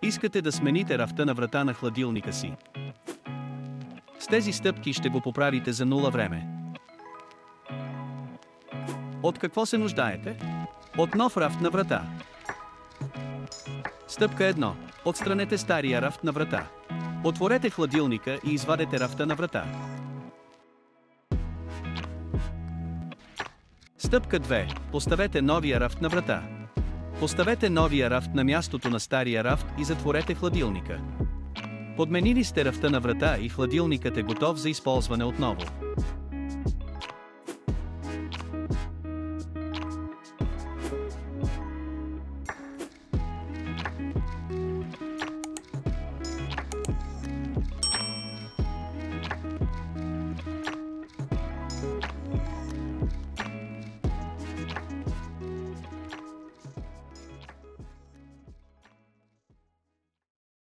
Искате да смените рафта на врата на хладилника си. С тези стъпки ще го поправите за 0 време. От какво се нуждаете? От нов рафт на врата. Стъпка 1. Отстранете стария рафт на врата. Отворете хладилника и извадете рафта на врата. Стъпка 2. Поставете новия рафт на врата. Поставете новия рафт на мястото на стария рафт и затворете хладилника. Подменили сте рафта на врата и хладилникът е готов за използване отново.